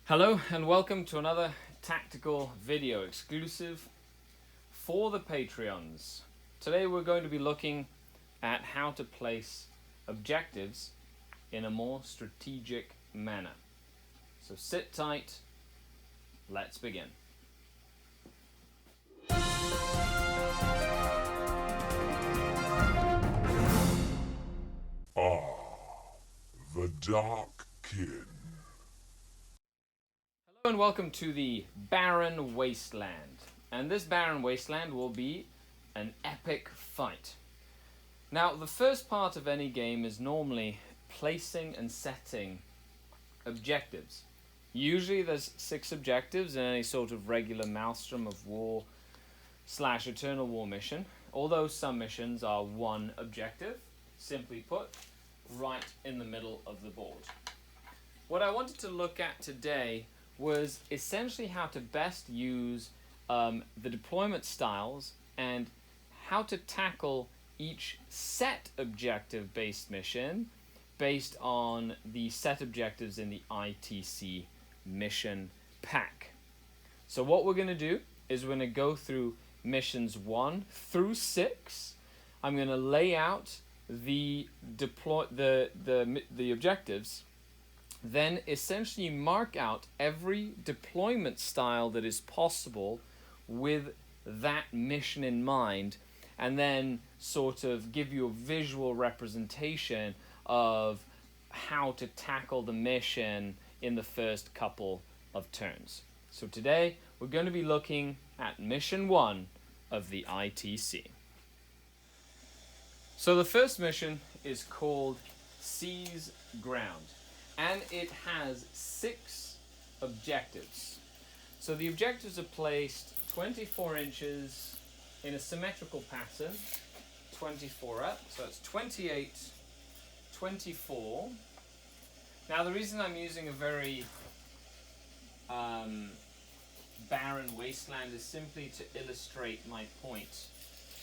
Hello and welcome to another tactical video exclusive for the Patreons. Today we're going to be looking at how to place objectives in a more strategic manner. So sit tight, let's begin. The Dark Kin. Hello and welcome to the Barren Wasteland. And this Barren Wasteland will be an epic fight. Now, the first part of any game is normally placing and setting objectives. Usually there's 6 objectives in any sort of regular Maelstrom of War / Eternal War mission, although some missions are one objective, simply put, right in the middle of the board. What I wanted to look at today was essentially how to best use the deployment styles and how to tackle each set objective based mission based on the set objectives in the ITC mission pack. So what we're going to do is we're going to go through missions 1 through 6. I'm going to lay out the objectives, then essentially mark out every deployment style that is possible with that mission in mind, and then sort of give you a visual representation of how to tackle the mission in the first couple of turns. So today we're going to be looking at mission 1 of the ITC. So the first mission is called Seize Ground, and it has 6 objectives. So the objectives are placed 24 inches in a symmetrical pattern, 24 up, so it's 28, 24. Now the reason I'm using a very barren wasteland is simply to illustrate my point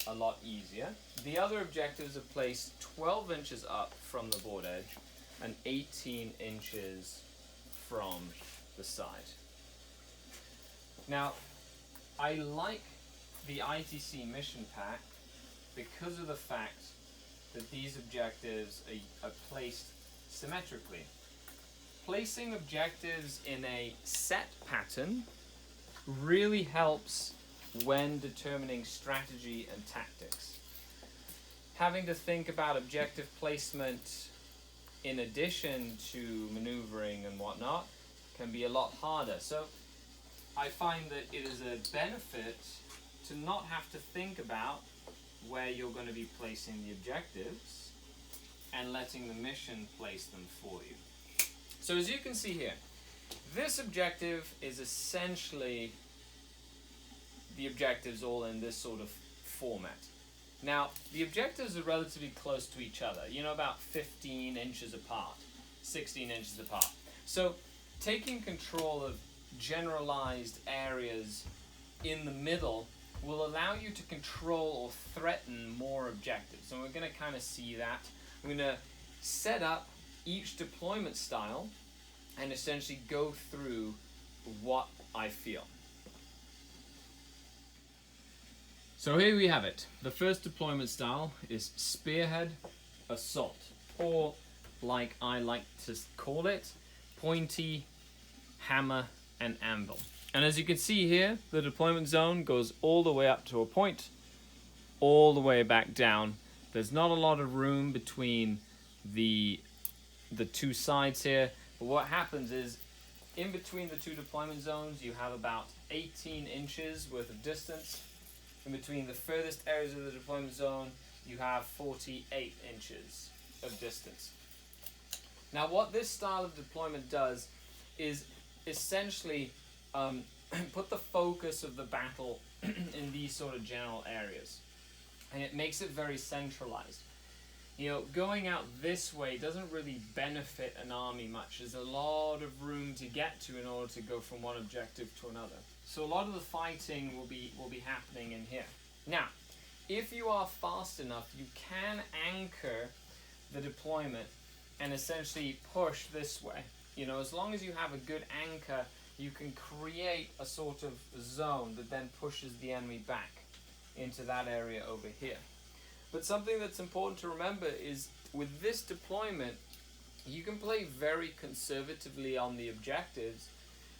a lot easier. The other objectives are placed 12 inches up from the board edge and 18 inches from the side. Now, I like the ITC mission pack because of the fact that these objectives are placed symmetrically. Placing objectives in a set pattern really helps when determining strategy and tactics. Having to think about objective placement in addition to maneuvering and whatnot can be a lot harder. So I find that it is a benefit to not have to think about where you're going to be placing the objectives and letting the mission place them for you. So as you can see here, this objective is essentially the objectives all in this sort of format. Now, the objectives are relatively close to each other, about 15 inches apart, 16 inches apart. So taking control of generalized areas in the middle will allow you to control or threaten more objectives. And we're going to kind of see that. I'm going to set up each deployment style and essentially go through what I feel. So here we have it. The first deployment style is Spearhead Assault, or like I like to call it, Pointy, Hammer, and Anvil. And as you can see here, the deployment zone goes all the way up to a point, all the way back down. There's not a lot of room between the 2 sides here, but what happens is in between the 2 deployment zones you have about 18 inches worth of distance. In between the furthest areas of the deployment zone, you have 48 inches of distance. Now, what this style of deployment does is essentially put the focus of the battle in these sort of general areas. And it makes it very centralized. Going out this way doesn't really benefit an army much. There's a lot of room to get to in order to go from one objective to another. So a lot of the fighting will be happening in here. Now, if you are fast enough, you can anchor the deployment and essentially push this way. You know, as long as you have a good anchor, you can create a sort of zone that then pushes the enemy back into that area over here. But something that's important to remember is with this deployment, you can play very conservatively on the objectives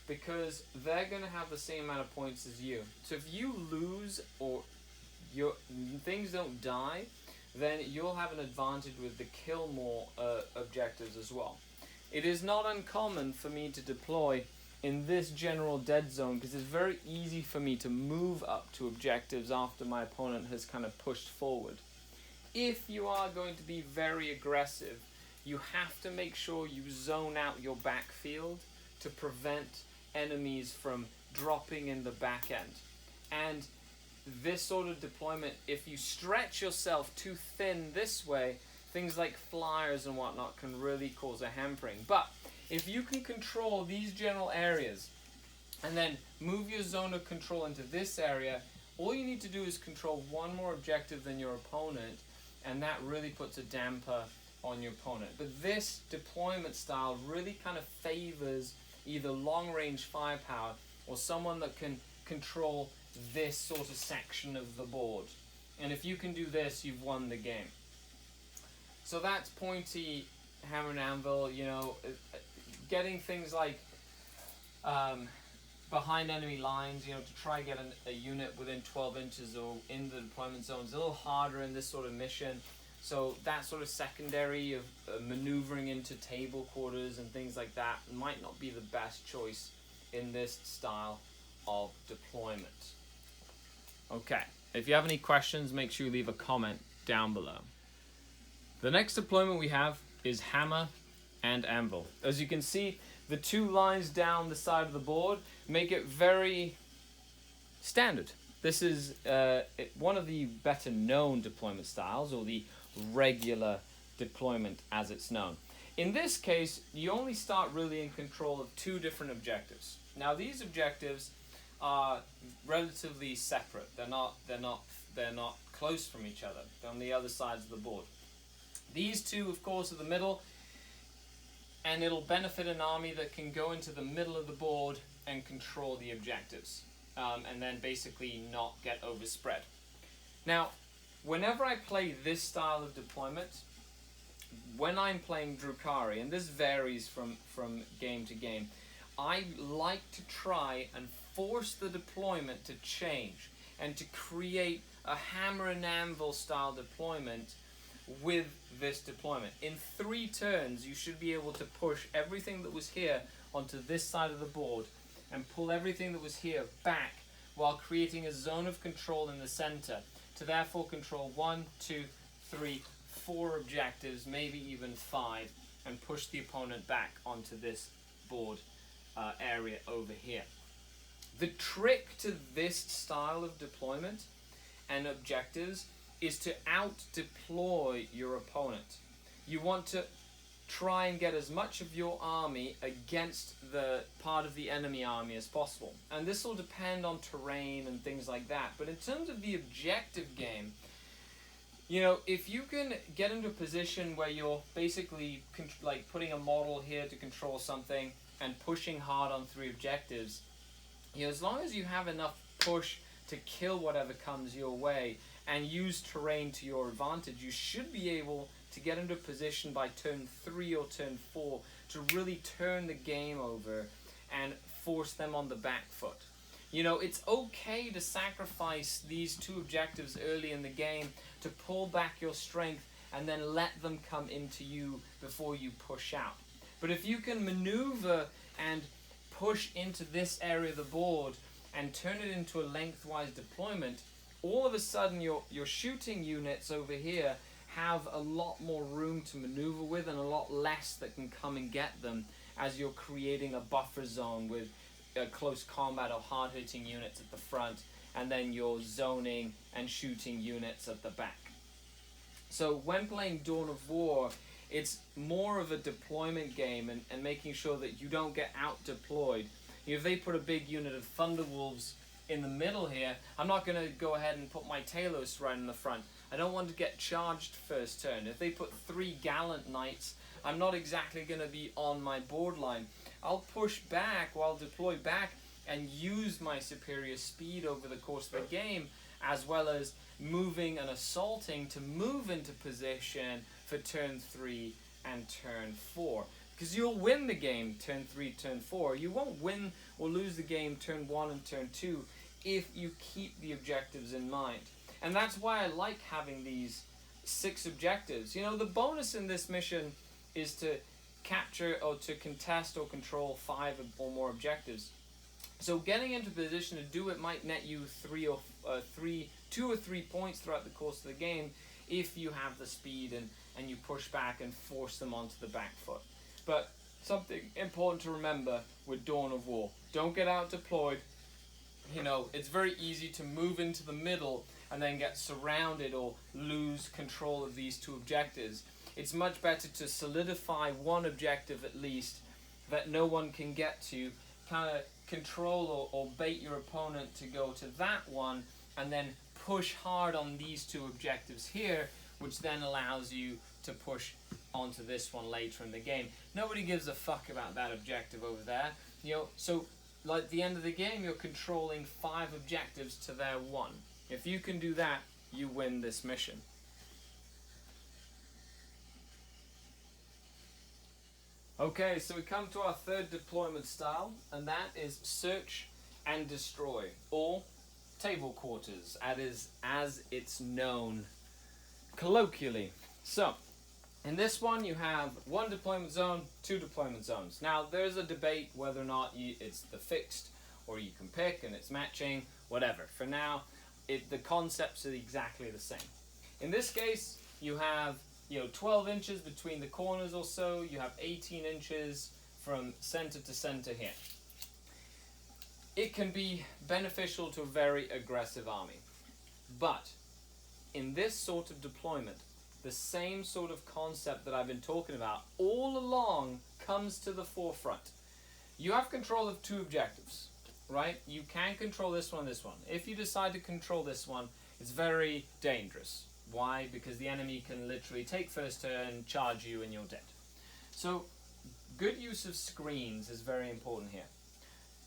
because they're going to have the same amount of points as you. So if you lose or your things don't die, then you'll have an advantage with the kill more objectives as well. It is not uncommon for me to deploy in this general dead zone because it's very easy for me to move up to objectives after my opponent has kind of pushed forward. If you are going to be very aggressive, you have to make sure you zone out your backfield to prevent enemies from dropping in the back end. And this sort of deployment, if you stretch yourself too thin this way, things like flyers and whatnot can really cause a hampering. But if you can control these general areas and then move your zone of control into this area, all you need to do is control one more objective than your opponent, and that really puts a damper on your opponent. But this deployment style really kind of favors either long-range firepower or someone that can control this sort of section of the board. And if you can do this, you've won the game. So that's pointy hammer and anvil, you know, getting things like behind enemy lines, you know, to try and get a unit within 12 inches or in the deployment zone is a little harder in this sort of mission. So that sort of secondary of maneuvering into table quarters and things like that might not be the best choice in this style of deployment. Okay, if you have any questions, make sure you leave a comment down below. The next deployment we have is hammer and anvil. As you can see, the two lines down the side of the board make it very standard. This is one of the better known deployment styles, or the regular deployment as it's known. In this case, you only start really in control of two different objectives. Now these objectives are relatively separate. They're not close from each other. They're on the other sides of the board. These two, of course, are the middle, and it'll benefit an army that can go into the middle of the board and control the objectives, and then basically not get overspread. Now, whenever I play this style of deployment, when I'm playing Drukhari, and this varies from game to game, I like to try and force the deployment to change and to create a hammer and anvil style deployment with this deployment. In 3 turns, you should be able to push everything that was here onto this side of the board and pull everything that was here back while creating a zone of control in the center to therefore control 1, 2, 3, 4 objectives, maybe even 5, and push the opponent back onto this board area over here. The trick to this style of deployment and objectives is to out-deploy your opponent. You want to try and get as much of your army against the part of the enemy army as possible. And this will depend on terrain and things like that. But in terms of the objective game, you know, if you can get into a position where you're basically like putting a model here to control something and pushing hard on 3 objectives, you know, as long as you have enough push to kill whatever comes your way and use terrain to your advantage, you should be able to get into a position by turn 3 or turn 4 to really turn the game over and force them on the back foot. You know, it's okay to sacrifice these 2 objectives early in the game to pull back your strength and then let them come into you before you push out. But if you can maneuver and push into this area of the board and turn it into a lengthwise deployment, all of a sudden your shooting units over here have a lot more room to maneuver with and a lot less that can come and get them as you're creating a buffer zone with close combat or hard-hitting units at the front and then your zoning and shooting units at the back. So when playing Dawn of War, it's more of a deployment game and making sure that you don't get out-deployed. If they put a big unit of Thunderwolves in the middle here, I'm not going to go ahead and put my Talos right in the front. I don't want to get charged first turn. If they put 3 Gallant Knights I'm not exactly going to be on my board line. I'll push back, or I'll deploy back and use my superior speed over the course of the game, as well as moving and assaulting to move into position for turn 3 and turn 4. Because you'll win the game turn 3, turn 4. You won't win or lose the game turn 1 and turn 2 if you keep the objectives in mind. And that's why I like having these 6 objectives. You know, the bonus in this mission is to capture or to contest or control 5 or more objectives. So getting into position to do it might net you 2 or 3 points throughout the course of the game if you have the speed and you push back and force them onto the back foot. But something important to remember with Dawn of War: don't get out deployed. You know, it's very easy to move into the middle and then get surrounded or lose control of these 2 objectives. It's much better to solidify one objective at least that no one can get to, kind of control or bait your opponent to go to that one, and then push hard on these 2 objectives here, which then allows you to push onto this one later in the game. Nobody gives a fuck about that objective over there. You know, so like at the end of the game, you're controlling 5 objectives to their 1. If you can do that, you win this mission. Okay, so we come to our 3rd deployment style, and that is search and destroy, or table quarters, as it's known colloquially. So, in this one you have 1 deployment zone, 2 deployment zones. Now, there's a debate whether or not it's the fixed, or you can pick and it's matching, whatever. For now, the concepts are exactly the same. In this case, you have 12 inches between the corners or so. You have 18 inches from center to center here. It can be beneficial to a very aggressive army. But in this sort of deployment, the same sort of concept that I've been talking about all along comes to the forefront. You have control of 2 objectives, right? You can control this one and this one. If you decide to control this one, it's very dangerous. Why? Because the enemy can literally take first turn, charge you, and you're dead. So, good use of screens is very important here.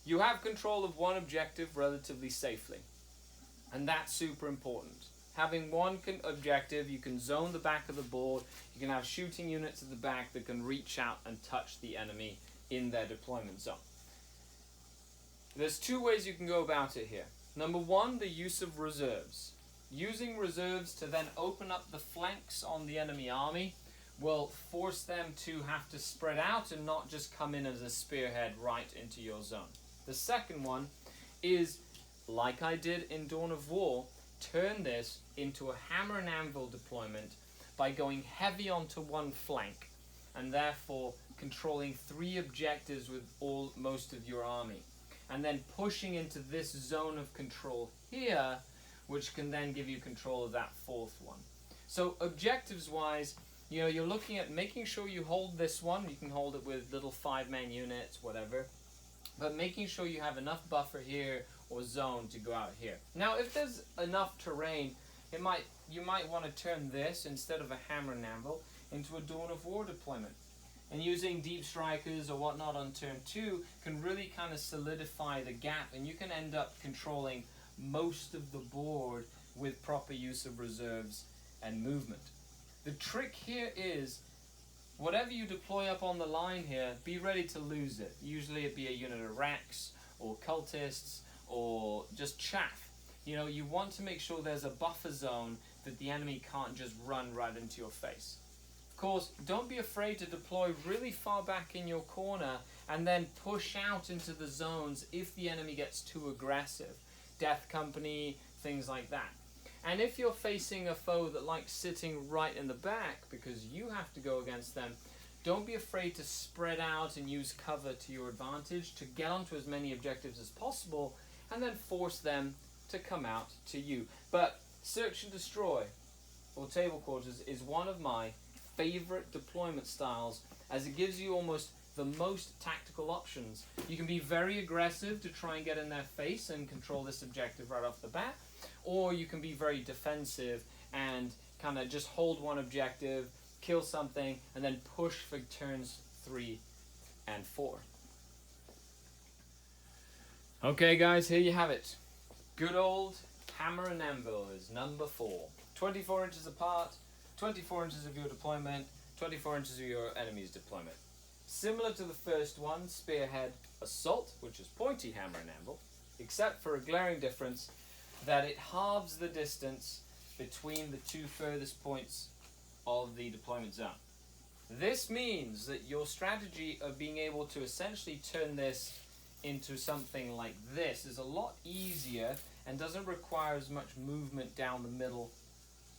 You have control of 1 objective relatively safely, and that's super important. Having 1 objective, you can zone the back of the board. You can have shooting units at the back that can reach out and touch the enemy in their deployment zone. There's 2 ways you can go about it here. Number 1, the use of reserves. Using reserves to then open up the flanks on the enemy army will force them to have to spread out and not just come in as a spearhead right into your zone. The second one is, like I did in Dawn of War, turn this into a hammer and anvil deployment by going heavy onto 1 flank and therefore controlling 3 objectives with most of your army, and then pushing into this zone of control here, which can then give you control of that 4th one. So objectives wise, you're looking at making sure you hold this one. You can hold it with little 5-man units, whatever, but making sure you have enough buffer here or zone to go out here. Now, if there's enough terrain, you might want to turn this, instead of a hammer and anvil, into a Dawn of War deployment. And using deep strikers or whatnot on turn 2 can really kind of solidify the gap, and you can end up controlling most of the board with proper use of reserves and movement. The trick here is, whatever you deploy up on the line here, be ready to lose it. Usually it'd be a unit of racks or cultists or just chaff. You want to make sure there's a buffer zone that the enemy can't just run right into your face. Of course, don't be afraid to deploy really far back in your corner and then push out into the zones if the enemy gets too aggressive. Death company, things like that. And if you're facing a foe that likes sitting right in the back because you have to go against them, don't be afraid to spread out and use cover to your advantage to get onto as many objectives as possible and then force them to come out to you. But search and destroy, or table quarters, is one of my favorite deployment styles, as it gives you almost the most tactical options. You can be very aggressive to try and get in their face and control this objective right off the bat, or you can be very defensive and kind of just hold 1 objective, kill something, and then push for turns 3 and 4. Okay guys, here you have it. Good old hammer and anvil is number 4. 24 inches apart, 24 inches of your deployment, 24 inches of your enemy's deployment. Similar to the first one, Spearhead Assault, which is pointy hammer and anvil, except for a glaring difference that it halves the distance between the two furthest points of the deployment zone. This means that your strategy of being able to essentially turn this into something like this is a lot easier and doesn't require as much movement down the middle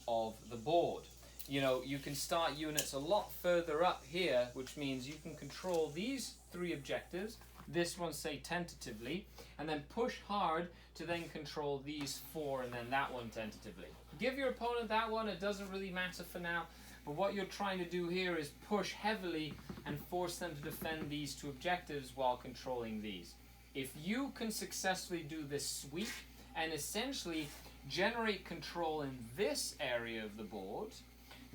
of the board. You know, you can start units a lot further up here, which means you can control these 3 objectives, this one say tentatively, and then push hard to then control these 4 and then that one tentatively. Give your opponent that one, it doesn't really matter for now, but what you're trying to do here is push heavily and force them to defend these 2 objectives while controlling these. If you can successfully do this sweep and essentially generate control in this area of the board,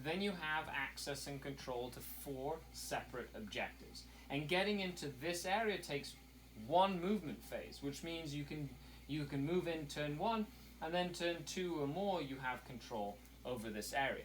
then you have access and control to 4 separate objectives. And getting into this area takes 1 movement phase, which means you can move in turn 1, and then turn 2 or more you have control over this area.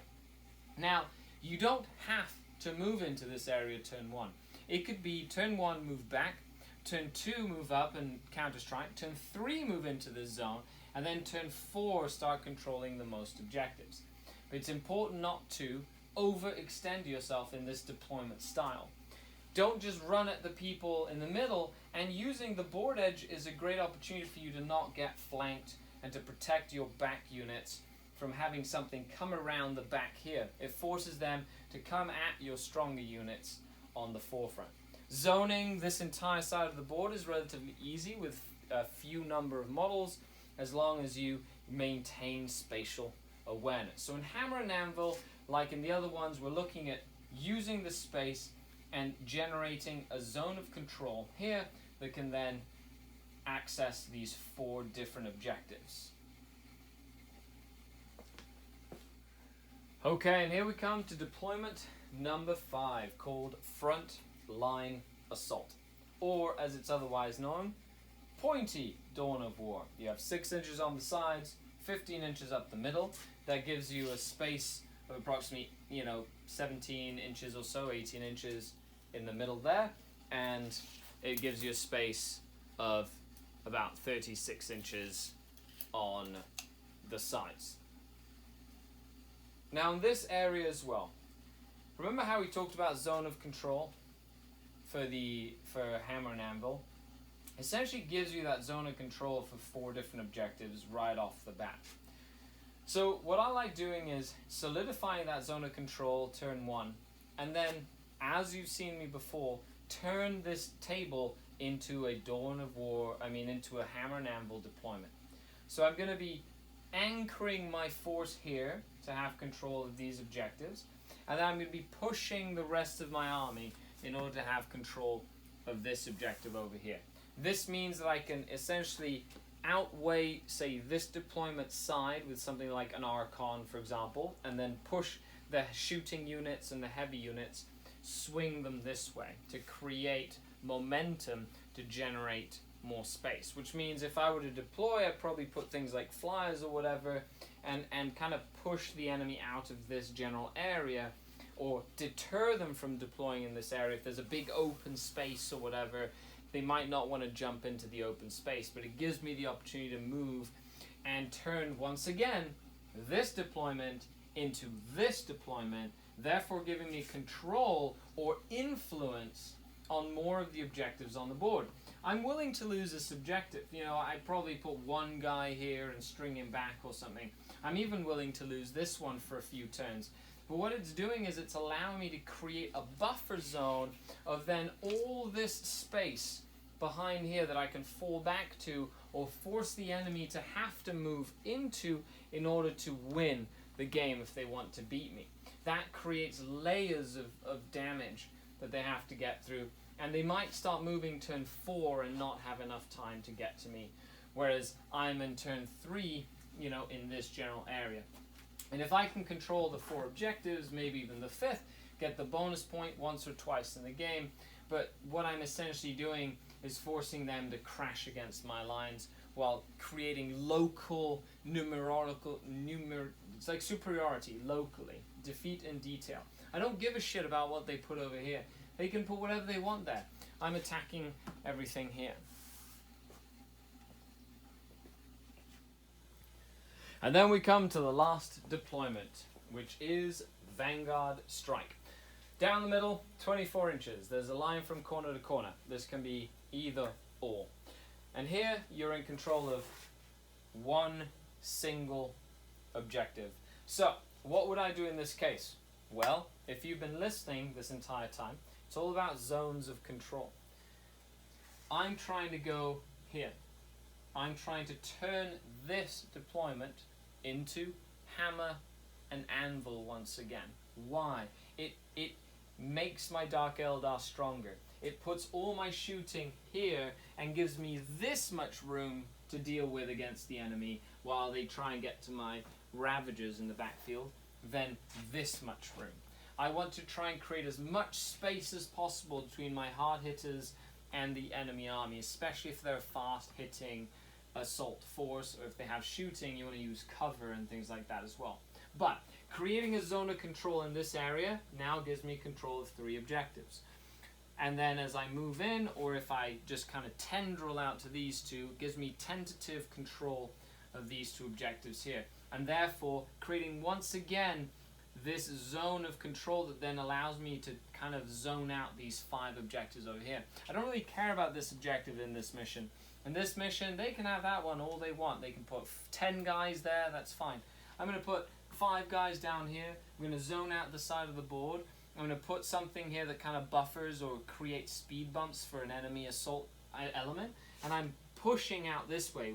Now, you don't have to move into this area turn 1. It could be turn 1 move back, turn 2 move up and counter strike, turn 3 move into this zone, and then turn 4 start controlling the most objectives. But it's important not to overextend yourself in this deployment style. Don't just run at the people in the middle, and using the board edge is a great opportunity for you to not get flanked and to protect your back units from having something come around the back here. It forces them to come at your stronger units on the forefront. Zoning this entire side of the board is relatively easy with a few number of models, as long as you maintain spatial awareness. So in hammer and anvil, like in the other ones, we're looking at using the space and generating a zone of control here that can then access these 4 different objectives. Okay, and here we come to deployment number 5, called Front Line Assault, or as it's otherwise known, pointy Dawn of War. You have 6 inches on the sides, 15 inches up the middle. That gives you a space of approximately, 17 inches or so, 18 inches in the middle there, and it gives you a space of about 36 inches on the sides. Now in this area as well, remember how we talked about zone of control for hammer and anvil? Essentially gives you that zone of control for 4 different objectives right off the bat. So what I like doing is solidifying that zone of control turn 1, and then, as you've seen me before, turn this table into a into a hammer and anvil deployment. So I'm going to be anchoring my force here to have control of these objectives, and then I'm going to be pushing the rest of my army in order to have control of this objective over here. This means that I can essentially outweigh, say, this deployment side with something like an Archon, for example, and then push the shooting units and the heavy units, swing them this way to create momentum to generate more space. Which means if I were to deploy, I'd probably put things like flyers or whatever and kind of push the enemy out of this general area, or deter them from deploying in this area. If there's a big open space or whatever, they might not want to jump into the open space, but it gives me the opportunity to move and turn once again this deployment into this deployment, therefore giving me control or influence on more of the objectives on the board. I'm willing to lose this objective. I'd probably put 1 guy here and string him back or something. I'm even willing to lose this one for a few turns. But what it's doing is it's allowing me to create a buffer zone of then all this space behind here that I can fall back to or force the enemy to have to move into in order to win the game if they want to beat me. That creates layers of damage that they have to get through, and they might start moving turn 4 and not have enough time to get to me, whereas I'm in turn 3, in this general area. And if I can control the 4 objectives, maybe even the 5th, get the bonus point once or twice in the game, but what I'm essentially doing is forcing them to crash against my lines while creating local it's like superiority locally, defeat in detail. I don't give a shit about what they put over here. They can put whatever they want there. I'm attacking everything here. And then we come to the last deployment, which is Vanguard Strike. Down the middle, 24 inches. There's a line from corner to corner. This can be either or. And here, you're in control of one single objective. So, what would I do in this case? Well, if you've been listening this entire time, it's all about zones of control. I'm trying to go here. I'm trying to turn this deployment into hammer and anvil once again. Why? It makes my Dark Eldar stronger. It puts all my shooting here and gives me this much room to deal with against the enemy while they try and get to my Ravagers in the backfield, then this much room. I want to try and create as much space as possible between my hard hitters and the enemy army, especially if they're a fast-hitting assault force, or if they have shooting, you want to use cover and things like that as well. But creating a zone of control in this area now gives me control of 3 objectives. And then as I move in, or if I just kind of tendril out to these 2, it gives me tentative control of these 2 objectives here. And therefore, creating once again this zone of control that then allows me to kind of zone out these 5 objectives over here. I don't really care about this objective in this mission. In this mission, they can have that one all they want. They can put 10 guys there, that's fine. I'm going to put 5 guys down here. I'm going to zone out the side of the board. I'm going to put something here that kind of buffers or creates speed bumps for an enemy assault element. And I'm pushing out this way,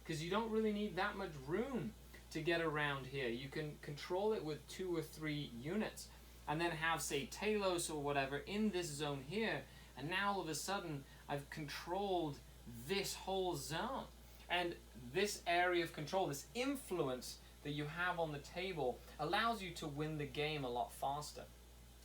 because you don't really need that much room to get around here. You can control it with 2 or 3 units and then have, say, Talos or whatever in this zone here. And now all of a sudden, I've controlled this whole zone. And this area of control, this influence that you have on the table, allows you to win the game a lot faster.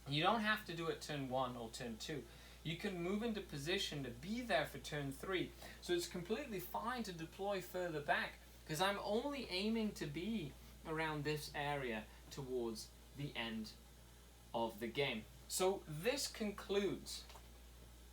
You don't have to do it turn 1 or turn 2. You can move into position to be there for turn 3. So it's completely fine to deploy further back, because I'm only aiming to be around this area towards the end of the game. So this concludes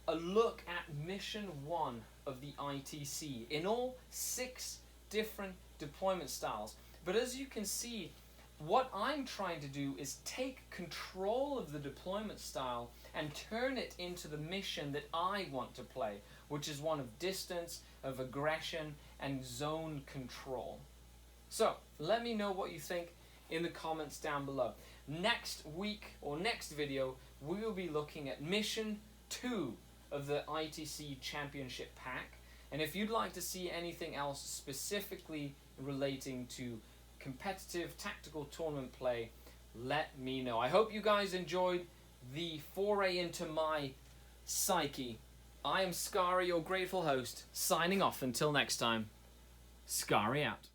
a look at Mission 1 of the ITC in all 6 different deployment styles. But as you can see, what I'm trying to do is take control of the deployment style and turn it into the mission that I want to play, which is one of distance, of aggression, and zone control. So, let me know what you think in the comments down below. Next week, or next video, we will be looking at Mission 2 of the ITC Championship Pack. And if you'd like to see anything else specifically relating to competitive tactical tournament play, let me know. I hope you guys enjoyed the foray into my psyche. I am Skari, your grateful host, signing off until next time. Skari out.